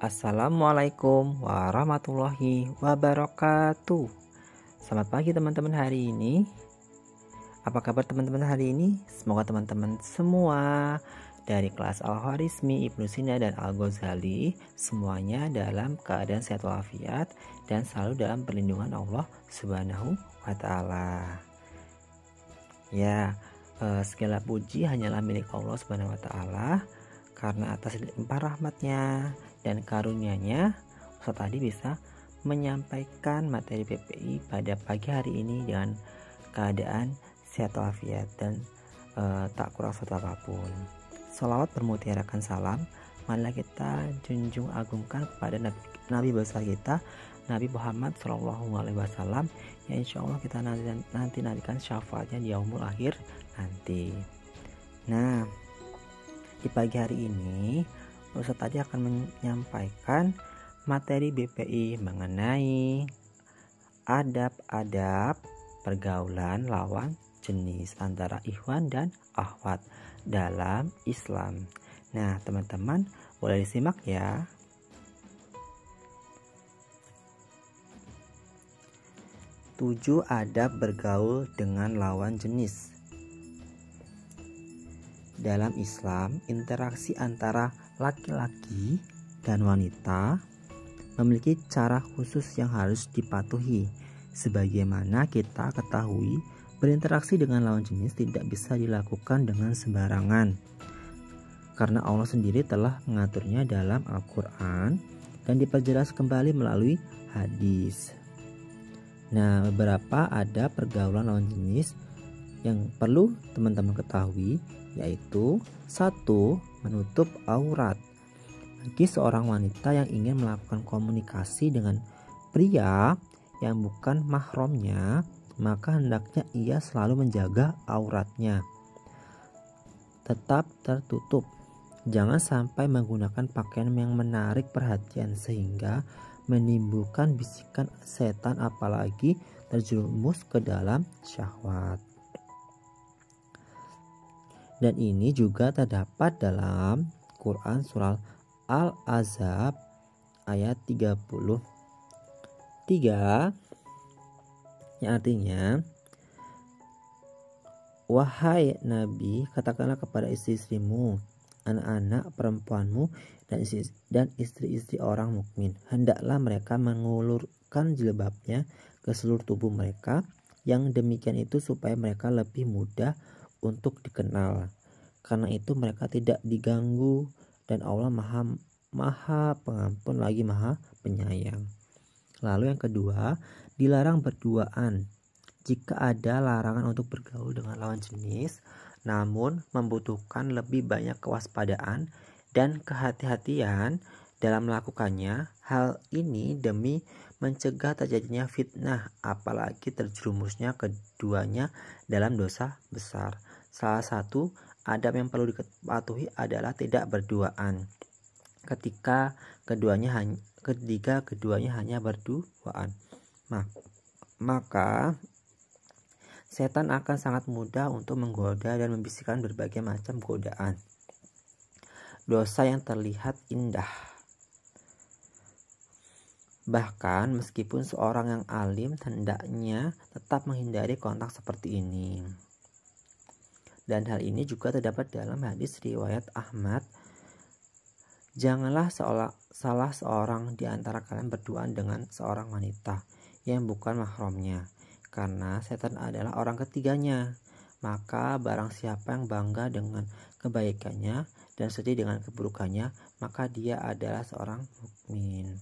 Assalamualaikum warahmatullahi wabarakatuh. Selamat pagi teman-teman hari ini. Apa kabar teman-teman hari ini? Semoga teman-teman semua dari kelas Al-Khwarizmi, Ibnu Sina dan Al-Ghazali semuanya dalam keadaan sehat walafiat dan selalu dalam perlindungan Allah Subhanahu wa taala. Segala puji hanyalah milik Allah Subhanahu wa taala, karena atas limpah rahmatnya dan karunia-Nya Ustaz tadi bisa menyampaikan materi PPI pada pagi hari ini dengan keadaan sehat walafiat dan tak kurang suatu apapun. Sholawat bermutiarakan salam marilah kita junjung agungkan kepada Nabi besar kita, Nabi Muhammad SAW, yang insya Allah kita nanti nantikan syafaatnya di yaumul akhir nanti. Nah, di pagi hari ini Ustaz tadi akan menyampaikan materi BPI mengenai adab-adab pergaulan lawan jenis antara ikhwan dan akhwat dalam Islam. Nah, teman-teman boleh disimak ya. Tujuh adab bergaul dengan lawan jenis. Dalam Islam, interaksi antara laki-laki dan wanita memiliki cara khusus yang harus dipatuhi. Sebagaimana kita ketahui, berinteraksi dengan lawan jenis tidak bisa dilakukan dengan sembarangan, karena Allah sendiri telah mengaturnya dalam Al-Quran dan diperjelas kembali melalui hadis. Nah, beberapa ada pergaulan lawan jenis yang perlu teman-teman ketahui, yaitu 1. Menutup aurat. Bagi seorang wanita yang ingin melakukan komunikasi dengan pria yang bukan mahramnya, maka hendaknya ia selalu menjaga auratnya tetap tertutup. Jangan sampai menggunakan pakaian yang menarik perhatian sehingga menimbulkan bisikan setan, apalagi terjerumus ke dalam syahwat. Dan ini juga terdapat dalam Quran surah Al-Ahzab ayat 33, yang artinya, wahai Nabi, katakanlah kepada istri-istrimu, anak-anak perempuanmu dan istri-istri orang mukmin, hendaklah mereka mengulurkan jilbabnya ke seluruh tubuh mereka. Yang demikian itu supaya mereka lebih mudah untuk dikenal. Karena itu mereka tidak diganggu dan Allah maha pengampun lagi maha penyayang. Lalu yang kedua, dilarang berduaan. Jika ada larangan untuk bergaul dengan lawan jenis, namun membutuhkan lebih banyak kewaspadaan dan kehati-hatian dalam melakukannya. Hal ini demi mencegah terjadinya fitnah, apalagi terjerumusnya keduanya dalam dosa besar. Salah satu adab yang perlu dipatuhi adalah tidak berduaan ketika keduanya hanya berduaan. Maka setan akan sangat mudah untuk menggoda dan membisikkan berbagai macam godaan dosa yang terlihat indah. Bahkan meskipun seorang yang alim hendaknya tetap menghindari kontak seperti ini. Dan hal ini juga terdapat dalam hadis riwayat Ahmad. Janganlah salah seorang di antara kalian berduaan dengan seorang wanita yang bukan mahramnya, karena setan adalah orang ketiganya. Maka barang siapa yang bangga dengan kebaikannya dan sedih dengan keburukannya, maka dia adalah seorang mukmin.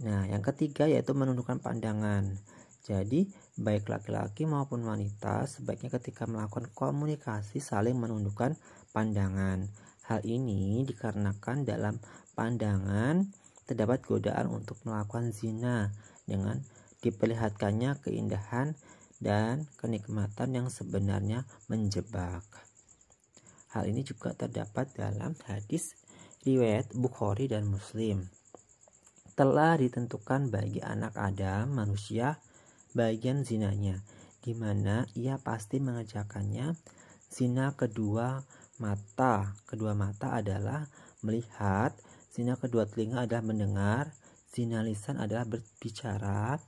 Nah, yang ketiga yaitu menundukkan pandangan. Jadi, baik laki-laki maupun wanita sebaiknya ketika melakukan komunikasi saling menundukkan pandangan. Hal ini dikarenakan dalam pandangan terdapat godaan untuk melakukan zina dengan diperlihatkannya keindahan dan kenikmatan yang sebenarnya menjebak. Hal ini juga terdapat dalam hadis riwayat Bukhari dan Muslim. Telah ditentukan bagi anak Adam manusia bagian zinanya, di mana ia pasti mengerjakannya. Zina kedua mata adalah melihat Zina kedua telinga adalah mendengar, zina lisan adalah berbicara,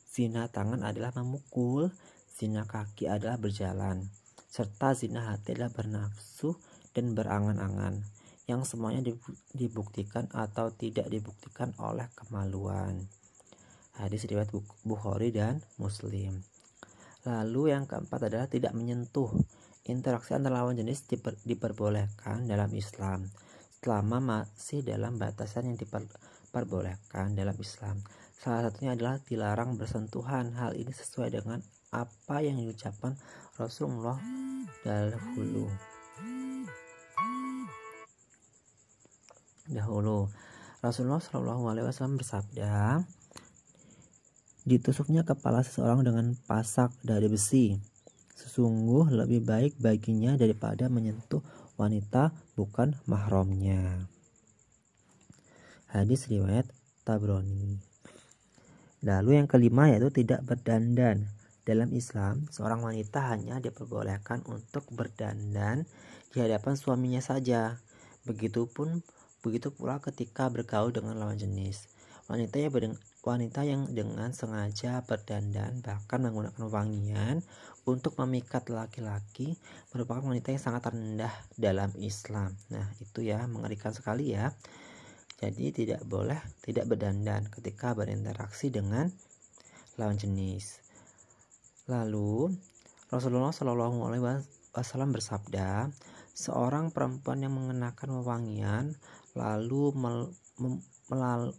zina tangan adalah memukul, zina kaki adalah berjalan, serta zina hati adalah bernafsu dan berangan-angan, yang semuanya dibuktikan atau tidak dibuktikan oleh kemaluan. Hadis riwayat Bukhari dan Muslim. Lalu yang keempat adalah tidak menyentuh. Interaksi antara lawan jenis diperbolehkan dalam Islam selama masih dalam batasan yang diperbolehkan dalam Islam. Salah satunya adalah dilarang bersentuhan. Hal ini sesuai dengan apa yang diucapkan Rasulullah dahulu. Rasulullah SAW bersabda, ditusuknya kepala seseorang dengan pasak dari besi sesungguh lebih baik baginya daripada menyentuh wanita bukan mahramnya. Hadis riwayat Tabrani. Lalu yang kelima yaitu tidak berdandan. Dalam Islam, seorang wanita hanya diperbolehkan untuk berdandan di hadapan suaminya saja. Begitu pula ketika bergaul dengan lawan jenis. Wanita yang dengan sengaja berdandan bahkan menggunakan wangian untuk memikat laki-laki merupakan wanita yang sangat rendah dalam Islam. Nah, itu ya, mengerikan sekali ya. Jadi tidak boleh tidak berdandan ketika berinteraksi dengan lawan jenis. Lalu Rasulullah SAW bersabda, seorang perempuan yang mengenakan wewangian lalu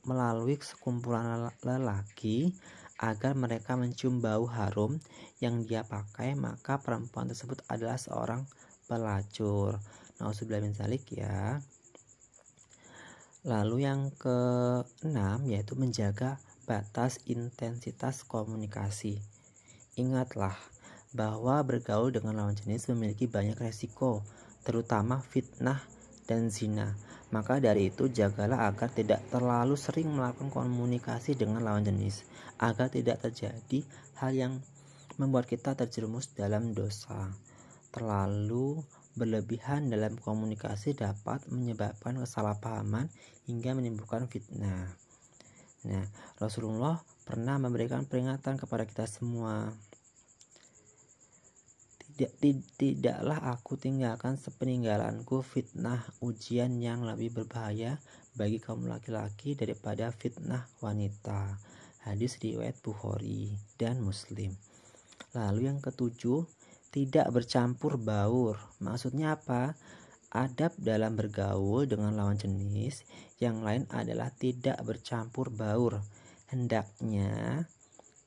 melalui sekumpulan lelaki agar mereka mencium bau harum yang dia pakai, maka perempuan tersebut adalah seorang pelacur. Nauzubillah min dzalik ya. Lalu yang keenam yaitu menjaga batas intensitas komunikasi. Ingatlah bahwa bergaul dengan lawan jenis memiliki banyak resiko, terutama fitnah dan zina. Maka dari itu jagalah agar tidak terlalu sering melakukan komunikasi dengan lawan jenis, agar tidak terjadi hal yang membuat kita terjerumus dalam dosa. Terlalu berlebihan dalam komunikasi dapat menyebabkan kesalahpahaman hingga menimbulkan fitnah. Nah, Rasulullah pernah memberikan peringatan kepada kita semua. Tidaklah aku tinggalkan sepeninggalanku fitnah ujian yang lebih berbahaya bagi kaum laki-laki daripada fitnah wanita. Hadis riwayat Bukhari dan Muslim. Lalu yang ketujuh, tidak bercampur baur. Maksudnya apa? Adab dalam bergaul dengan lawan jenis yang lain adalah tidak bercampur baur. Hendaknya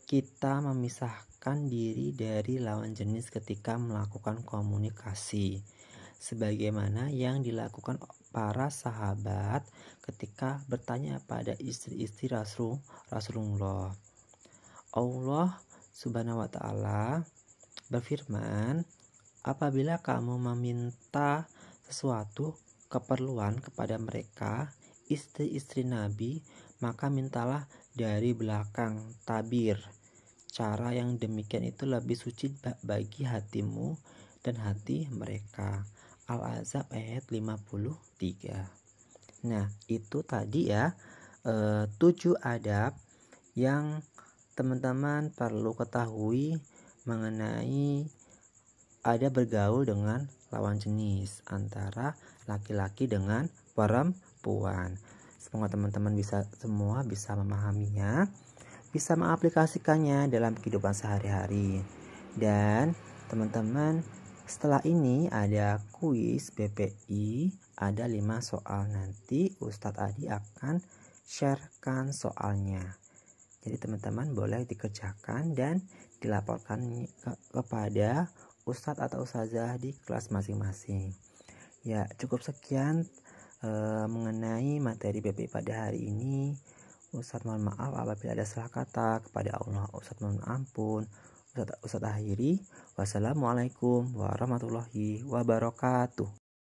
kita memisahkan diri dari lawan jenis ketika melakukan komunikasi, sebagaimana yang dilakukan para sahabat ketika bertanya pada istri-istri Rasulullah. Allah Subhanahu wa ta'ala berfirman, apabila kamu meminta sesuatu keperluan kepada mereka, istri-istri Nabi, maka mintalah dari belakang tabir. Cara yang demikian itu lebih suci bagi hatimu dan hati mereka. Al-Ahzab ayat 53. Nah, itu tadi ya 7 adab yang teman-teman perlu ketahui mengenai ada bergaul dengan lawan jenis antara laki-laki dengan perempuan. Semoga teman-teman bisa memahaminya, bisa mengaplikasikannya dalam kehidupan sehari-hari. Dan teman-teman, setelah ini ada kuis BPI, ada 5 soal. Nanti Ustadz Adi akan sharekan soalnya. Jadi teman-teman boleh dikerjakan dan dilaporkan kepada Ustadz atau Ustazah di kelas masing-masing. Ya, cukup sekian mengenai materi BPI pada hari ini. Ustadz mohon maaf apabila ada salah kata. Kepada Allah Ustadz mohon ampun. Ustadz akhiri. Wassalamualaikum warahmatullahi wabarakatuh.